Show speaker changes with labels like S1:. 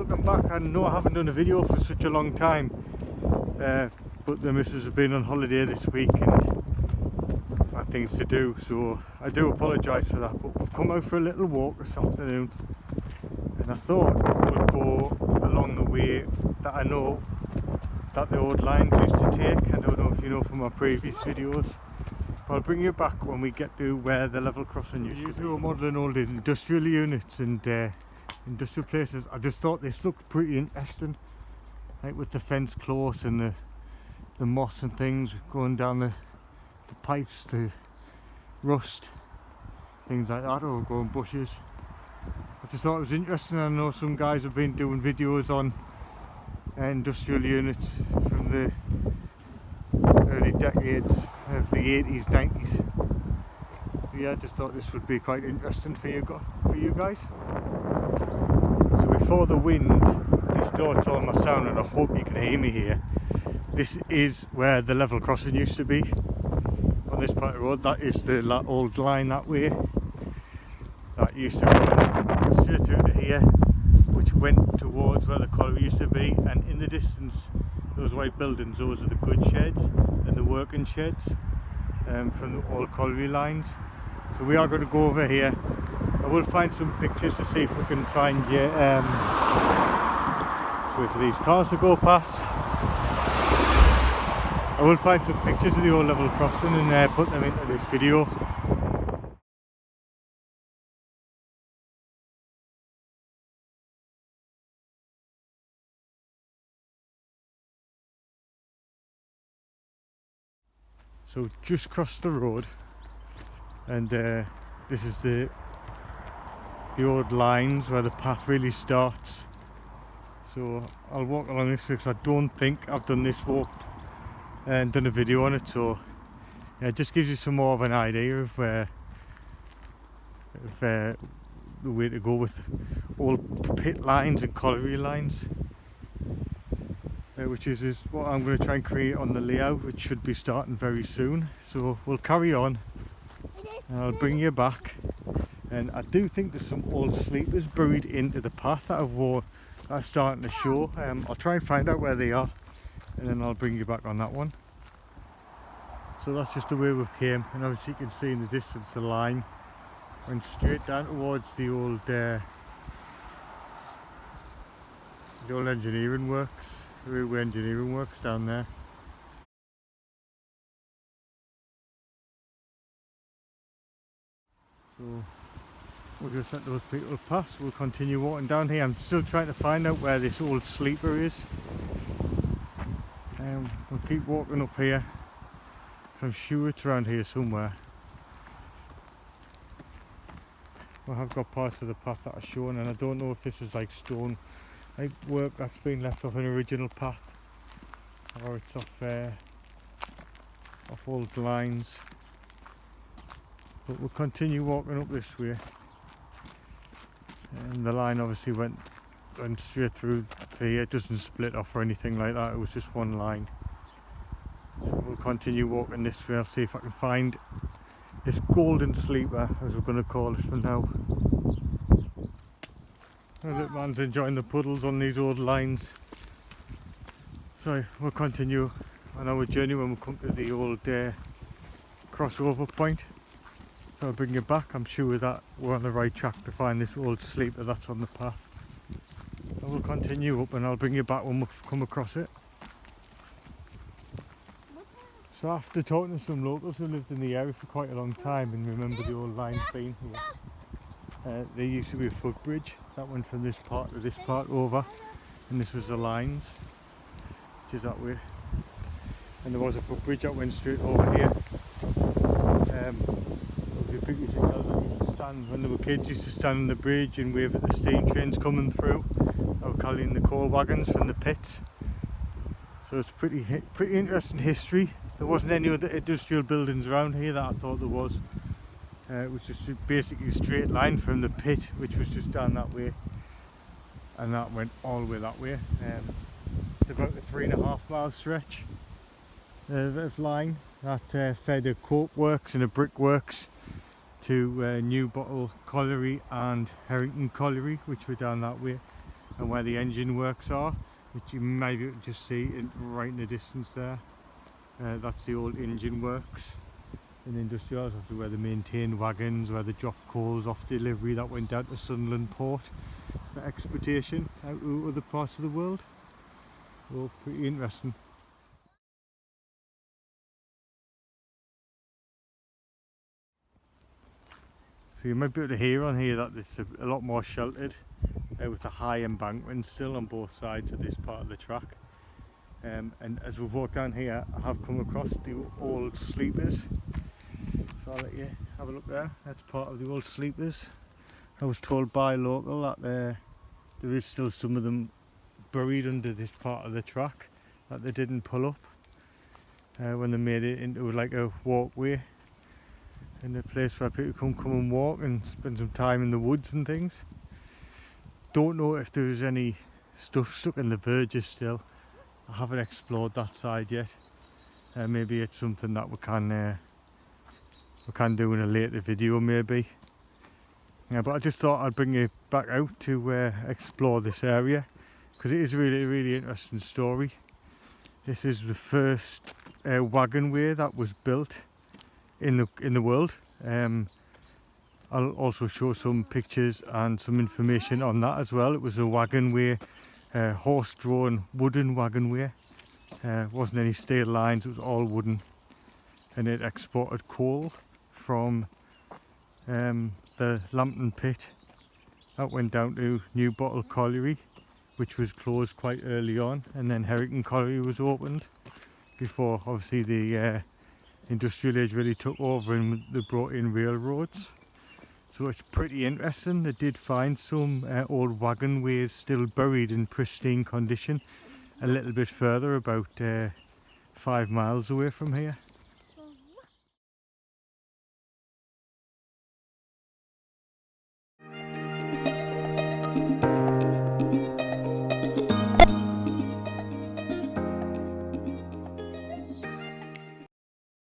S1: welcome back. I know I haven't done a video for such a long time, but the missus have been on holiday this week and had things to do, so I do apologise for that. But we've come out for a little walk this afternoon, and I thought we'd go along the way that I know that the old lines used to take. I don't know if you know from my previous videos, but I'll bring you back when we get to where the level crossing used to be. We're modelling old industrial units and industrial places. I just thought this looked pretty interesting, like with the fence close and the moss and things going down the pipes, the rust, things like that, or growing bushes. I just thought it was interesting. I know some guys have been doing videos on industrial units from the early decades of the 80s, 90s. So yeah, I just thought this would be quite interesting for you guys. So before the wind distorts all my sound, and I hope you can hear me here, this is where the level crossing used to be on this part of the road. That is the old line that way. That used to go straight through to here, which went towards where the colliery used to be, and in the distance those white buildings, those are the goods sheds and the working sheds from the old colliery lines. So we are going to go over here. I will find some pictures to see if we can find you. Let's wait for these cars to go past. I will find some pictures of the old level crossing and put them into this video. So just crossed the road, and this is the old lines where the path really starts. So I'll walk along this way because I don't think I've done this walk and done a video on it, so yeah, it just gives you some more of an idea of the way to go with old pit lines and colliery lines, which is what I'm going to try and create on the layout, which should be starting very soon. So we'll carry on and I'll bring you back. And I do think there's some old sleepers buried into the path that are starting to show. I'll try and find out where they are, and then I'll bring you back on that one. So that's just the way we've came, and obviously you can see in the distance the line went straight down towards the old engineering works, railway engineering works down there. So we'll just let those people pass. We'll continue walking down here. I'm still trying to find out where this old sleeper is. We'll keep walking up here. I'm sure it's around here somewhere. We have got parts of the path that are shown, and I don't know if this is like stone, like work that's been left off an original path, or it's off old lines. But we'll continue walking up this way. And the line obviously went straight through here. It doesn't split off or anything like that, it was just one line. So we'll continue walking this way. I'll see if I can find this golden sleeper, as we're going to call it from now. The little man's enjoying the puddles on these old lines. So we'll continue on our journey when we come to the old crossover point. So I'll bring you back. I'm sure that we're on the right track to find this old sleeper that's on the path. So we'll continue up and I'll bring you back when we come across it. So after talking to some locals who lived in the area for quite a long time and remember the old lines being here, there used to be a footbridge that went from this part to this part over, and this was the lines, which is that way. And there was a footbridge that went straight over here. When they were kids, used to stand on the bridge and wave at the steam trains coming through, or carrying the coal wagons from the pits. So it's pretty interesting history. There wasn't any other industrial buildings around here that I thought there was. It was just basically a straight line from the pit, which was just down that way, and that went all the way that way. It's about a 3.5 mile stretch of line that fed a coke works and a brick works to Newbottle Colliery and Harrington Colliery, which were down that way. and where the engine works are, which you may be able to just see right in the distance there. That's the old engine works in industrial, obviously where they maintained wagons, where they dropped coals off delivery that went down to Sunderland port for exportation out to other parts of the world. So pretty interesting. So you might be able to hear on here that it's a lot more sheltered with a high embankment still on both sides of this part of the track. And as we've walked down here, I have come across the old sleepers. So I'll let you have a look there. That's part of the old sleepers. I was told by a local that there is still some of them buried under this part of the track that they didn't pull up when they made it into like a walkway and a place where people can come and walk and spend some time in the woods and things. Don't know if there's any stuff stuck in the verges still. I haven't explored that side yet. Maybe it's something that we can do in a later video maybe. Yeah, but I just thought I'd bring you back out to explore this area because it is really a really interesting story. This is the first wagonway that was built in the world. I'll also show some pictures and some information on that as well. It was a wagonway, horse-drawn wooden wagonway. Wasn't any steel lines, it was all wooden, and it exported coal from the Lambton pit that went down to Newbottle colliery, which was closed quite early on, and then Herrington colliery was opened before obviously the industrial age really took over and they brought in railroads. So it's pretty interesting. They did find some old wagonways still buried in pristine condition a little bit further, about 5 miles away from here.